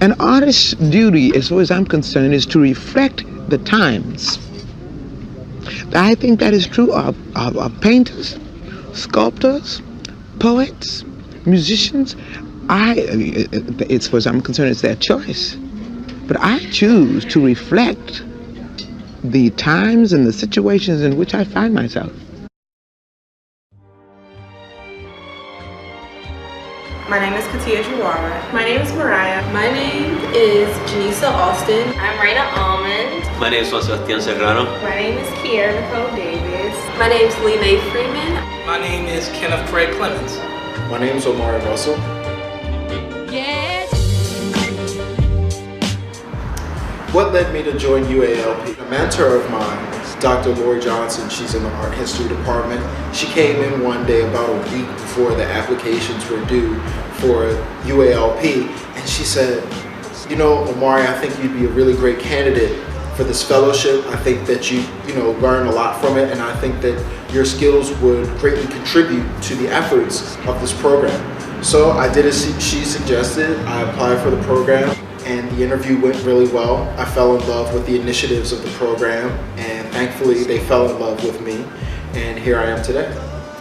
An artist's duty, as far as I'm concerned, is to reflect the times. I think that is true of painters, sculptors, poets, musicians. As far as I'm concerned, it's their choice. But I choose to reflect the times and the situations in which I find myself. My name is Katia Juwara. My name is Mariah. My name is Janisa Austin. I'm Raina Almond. My name is Juan Sebastian Serrano. My name is Kiera Nicole Davis. My name is Lene Freeman. My name is Kenneth Craig Clemens. My name is Omari Russell. Yes. What led me to join UALP? A mentor of mine, Dr. Lori Johnson, she's in the art history department. She came in one day about a week before the applications were due for UALP, and she said, you know, Omari, I think you'd be a really great candidate for this fellowship. I think that you learn a lot from it, and I think that your skills would greatly contribute to the efforts of this program. So I did as she suggested. I applied for the program, and the interview went really well. I fell in love with the initiatives of the program, and thankfully they fell in love with me, and here I am today.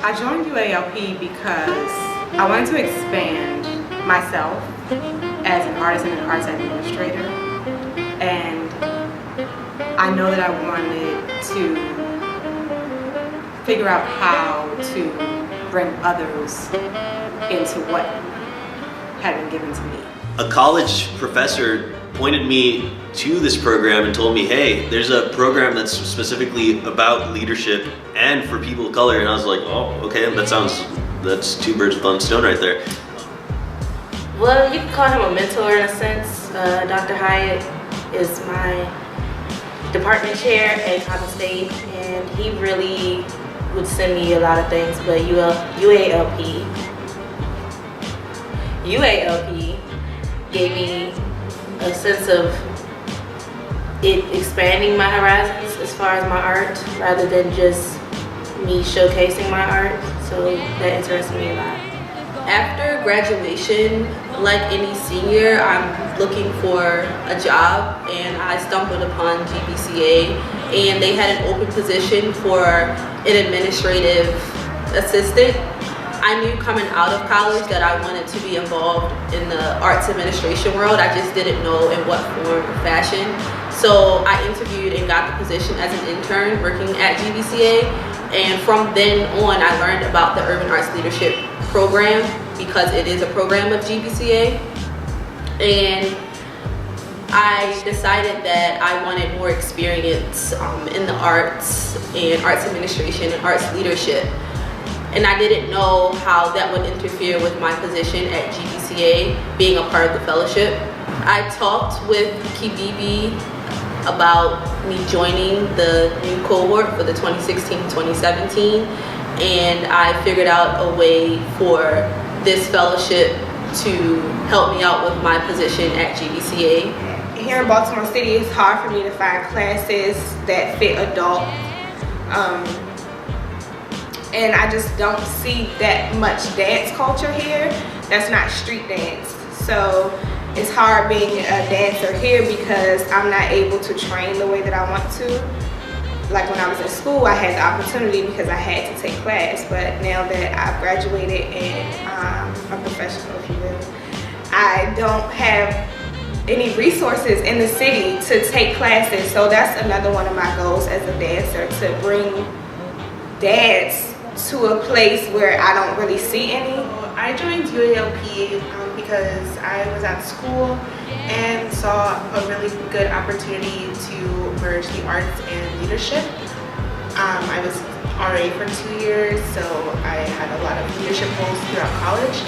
I joined UALP because I wanted to expand myself as an artist and an arts administrator, and I know that I wanted to figure out how to bring others into what had been given to me. A college professor pointed me to this program and told me, hey, there's a program that's specifically about leadership and for people of color. And I was like, oh, okay, that's two birds with one stone right there. Well, you can call him a mentor in a sense. Dr. Hyatt is my department chair at Coppin State, and he really would send me a lot of things, but UALP gave me a sense of it expanding my horizons as far as my art, rather than just me showcasing my art, so that interested me a lot. After graduation, like any senior, I'm looking for a job, and I stumbled upon GBCA, and they had an open position for an administrative assistant. I knew coming out of college that I wanted to be involved in the arts administration world. I just didn't know in what form or fashion. So I interviewed and got the position as an intern working at GBCA. And from then on, I learned about the Urban Arts Leadership Program, because it is a program of GBCA. And I decided that I wanted more experience in the arts and arts administration and arts leadership. And I didn't know how that would interfere with my position at GBCA, being a part of the fellowship. I talked with Kibibi about me joining the new cohort for the 2016-2017, and I figured out a way for this fellowship to help me out with my position at GBCA. Here in Baltimore City, it's hard for me to find classes that fit adult. And I just don't see that much dance culture here that's not street dance. So it's hard being a dancer here because I'm not able to train the way that I want to. Like when I was in school, I had the opportunity because I had to take class, but now that I've graduated and I'm a professional, if you will, I don't have any resources in the city to take classes. So that's another one of my goals as a dancer, to bring dance to a place where I don't really see any. I joined UALP because I was at school and saw a really good opportunity to merge the arts and leadership. I was RA for 2 years, so I had a lot of leadership roles throughout college.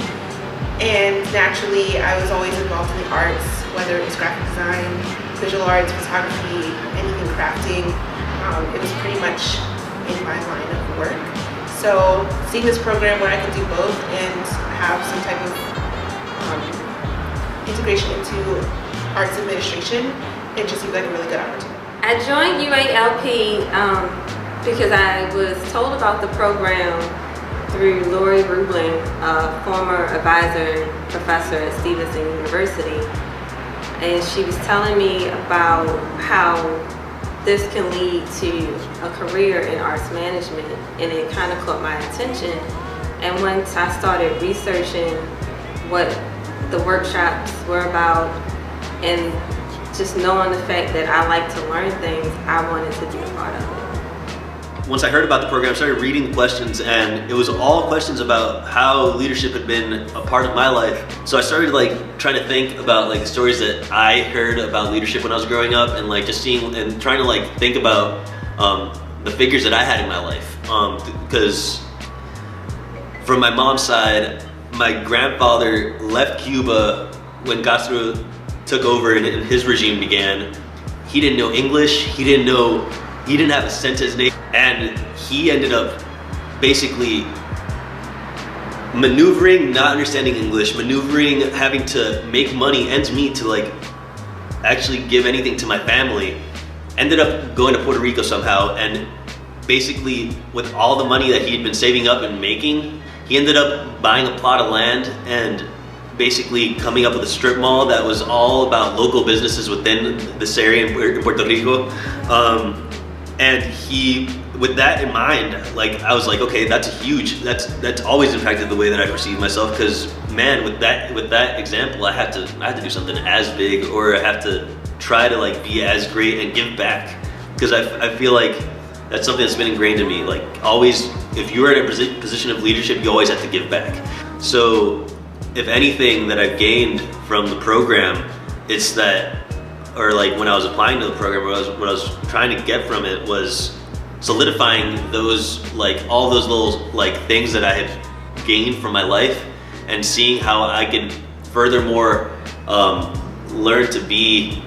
And naturally, I was always involved in the arts, whether it was graphic design, visual arts, photography, anything crafting. It was pretty much in my line of work. So seeing this program where I can do both and have some type of integration into arts administration, it just seemed like a really good opportunity. I joined UALP because I was told about the program through Lori Rublin, a former advisor and professor at Stevenson University. and she was telling me about how this can lead to a career in arts management, and it kind of caught my attention. And once I started researching what the workshops were about, and just knowing the fact that I like to learn things, I wanted to be a part of it. Once I heard about the program, I started reading the questions, and it was all questions about how leadership had been a part of my life. So I started trying to think about the stories that I heard about leadership when I was growing up, and just seeing and trying to think about the figures that I had in my life. Because from my mom's side, my grandfather left Cuba when Castro took over and his regime began. He didn't know English, he didn't have a cent to his name, and he ended up basically maneuvering, not understanding English, maneuvering, having to make money, ends meet to actually give anything to my family. Ended up going to Puerto Rico somehow, and basically with all the money that he had been saving up and making, he ended up buying a plot of land and basically coming up with a strip mall that was all about local businesses within this area in Puerto Rico. And he, with that in mind, I was like, okay, that's always impacted the way that I perceive myself, because man, with that example, I had to do something as big, or I have to try to be as great and give back, because I feel like that's something that's been ingrained in me. Always, if you're in a position of leadership, you always have to give back. So if anything that I've gained from the program, it's that, or when I was applying to the program, what I was trying to get from it was solidifying those, all those little things that I had gained from my life, and seeing how I can furthermore learn to be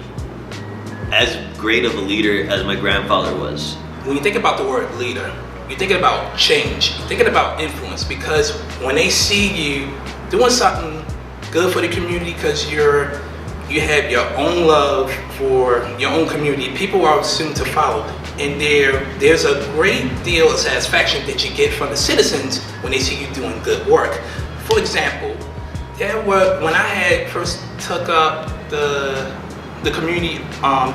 as great of a leader as my grandfather was. When you think about the word leader, you're thinking about change, you're thinking about influence, because when they see you doing something good for the community, because you have your own love for your own community, people are soon to follow. And there's a great deal of satisfaction that you get from the citizens when they see you doing good work. For example, when I had first took up the community,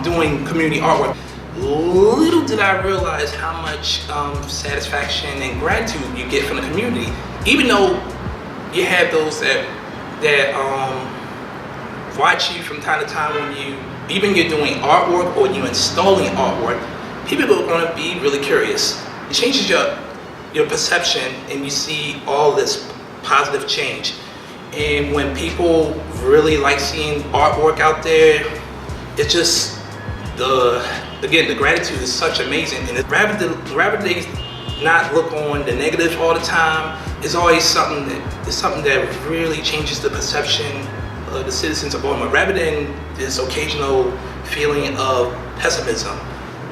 doing community artwork, little did I realize how much satisfaction and gratitude you get from the community. Even though you have those that watch you from time to time, when you're doing artwork or you're installing artwork, people are going to be really curious. It changes your perception, and you see all this positive change. And when people really like seeing artwork out there, it's just the gratitude is such amazing. And rather they not look on the negative all the time, it's always something that really changes the perception of the citizens of Baltimore. Rather than this occasional feeling of pessimism,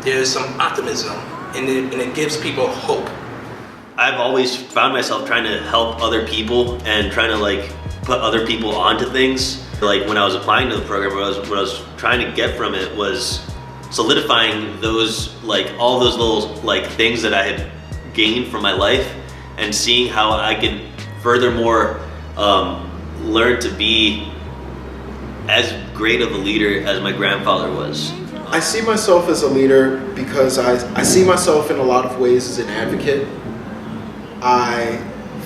there's some optimism, and it gives people hope. I've always found myself trying to help other people and trying to put other people onto things. When I was applying to the program, what I was trying to get from it was solidifying those all those little things that I had gained from my life, and seeing how I could furthermore learn to be as great of a leader as my grandfather was. I see myself as a leader because I see myself in a lot of ways as an advocate. I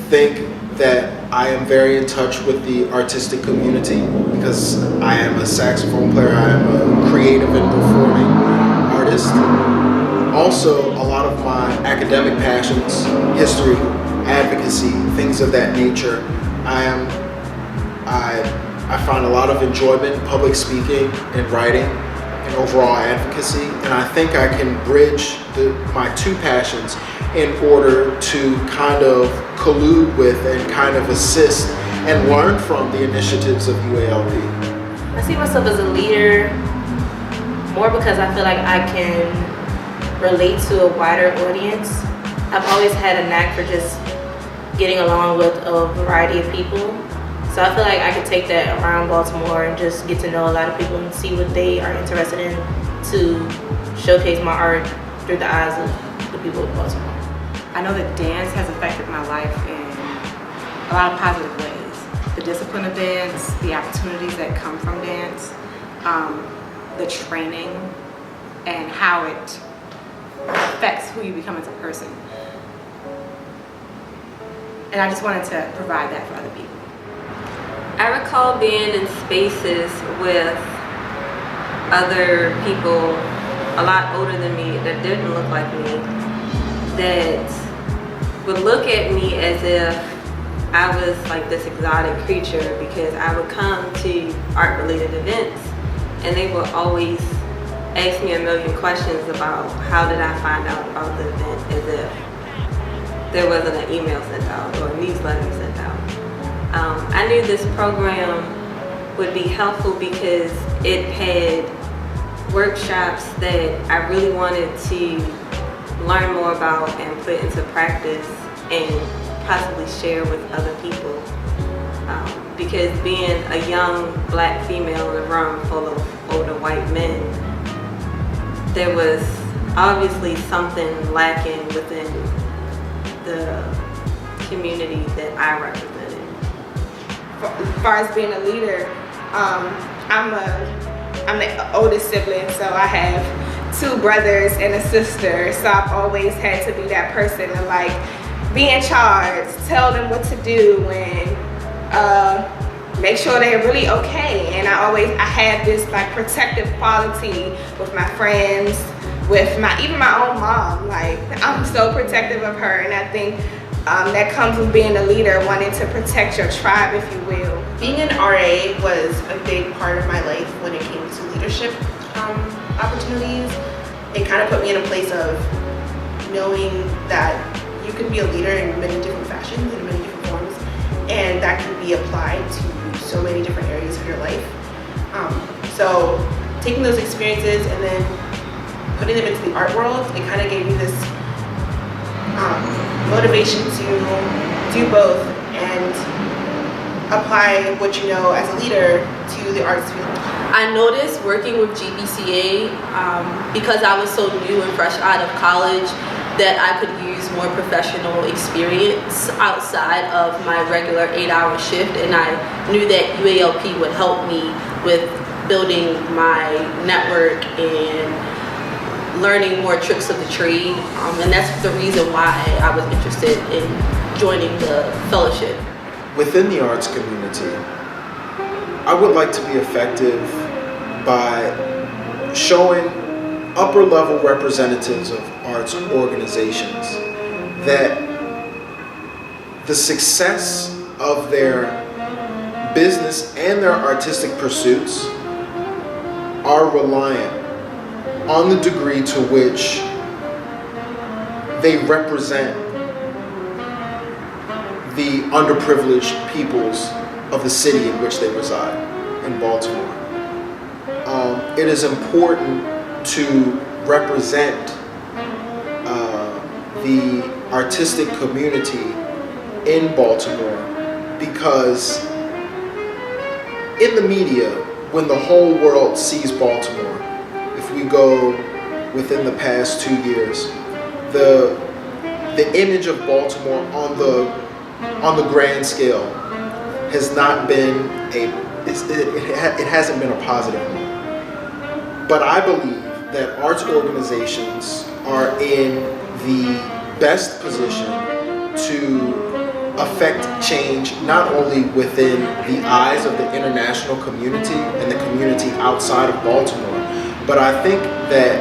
think that I am very in touch with the artistic community because I am a saxophone player, I am a creative and performing artist. Also, a lot of my academic passions, history, advocacy, things of that nature, I find a lot of enjoyment in public speaking and writing and overall advocacy, and I think I can bridge my two passions in order to kind of collude with and kind of assist and learn from the initiatives of UALP. I see myself as a leader more because I feel like I can relate to a wider audience. I've always had a knack for just getting along with a variety of people. So I feel like I could take that around Baltimore and just get to know a lot of people and see what they are interested in to showcase my art through the eyes of the people of Baltimore. I know that dance has affected my life in a lot of positive ways. The discipline of dance, the opportunities that come from dance, the training and how it affects who you become as a person. And I just wanted to provide that for other people. I recall being in spaces with other people a lot older than me that didn't look like me, that would look at me as if I was like this exotic creature, because I would come to art-related events and they would always ask me a million questions about how did I find out about the event, as if there wasn't an email sent out or a newsletter sent out. I knew this program would be helpful because it had workshops that I really wanted to learn more about and put into practice and possibly share with other people. Because being a young black female in a room full of older white men, there was obviously something lacking within the community that I represented. As far as being a leader, I'm the oldest sibling, so I have 2 brothers and a sister, so I've always had to be that person to like be in charge, tell them what to do, and make sure they're really okay. And I have this like protective quality with my friends, with even my own mom. Like, I'm so protective of her, and I think that comes with being a leader, wanting to protect your tribe, if you will. Being an RA was a big part of my life when it came to leadership opportunities. It kind of put me in a place of knowing that you can be a leader in many different fashions, in many different forms, and that can be applied to so many different areas of your life. So taking those experiences and then putting them into the art world, it kind of gave me this motivation to do both and apply what you know as a leader to the arts field. I noticed working with GBCA, because I was so new and fresh out of college, that I could use more professional experience outside of my regular 8-hour shift, and I knew that UALP would help me with building my network and learning more tricks of the trade, and that's the reason why I was interested in joining the fellowship. Within the arts community, I would like to be effective by showing upper level representatives of arts organizations that the success of their business and their artistic pursuits are reliant on the degree to which they represent the underprivileged peoples of the city in which they reside, in Baltimore. It is important to represent the artistic community in Baltimore, because in the media, when the whole world sees Baltimore, if we go within the past 2 years, the image of Baltimore on the grand scale has not been it hasn't been a positive one. But I believe that arts organizations are in the best position to affect change, not only within the eyes of the international community and the community outside of Baltimore, but I think that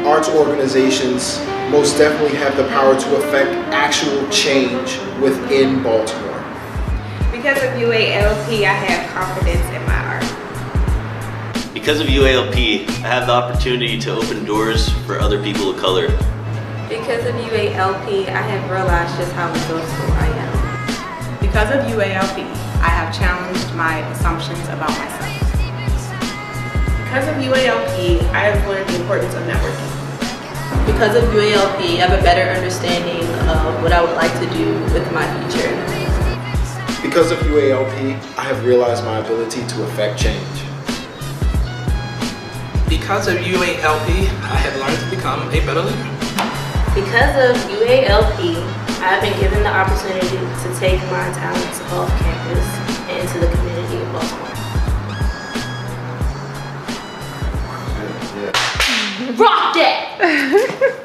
arts organizations most definitely have the power to affect actual change within Baltimore. Because of UALP, I have confidence in my art. Because of UALP, I have the opportunity to open doors for other people of color. Because of UALP, I have realized just how resourceful I am. Because of UALP, I have challenged my assumptions about myself. Because of UALP, I have learned the importance of networking. Because of UALP, I have a better understanding of what I would like to do with my future. Because of UALP, I have realized my ability to affect change. Because of UALP, I have learned to become a better leader. Because of UALP, I've been given the opportunity to take my talents off campus and into the community of Baltimore. Yeah.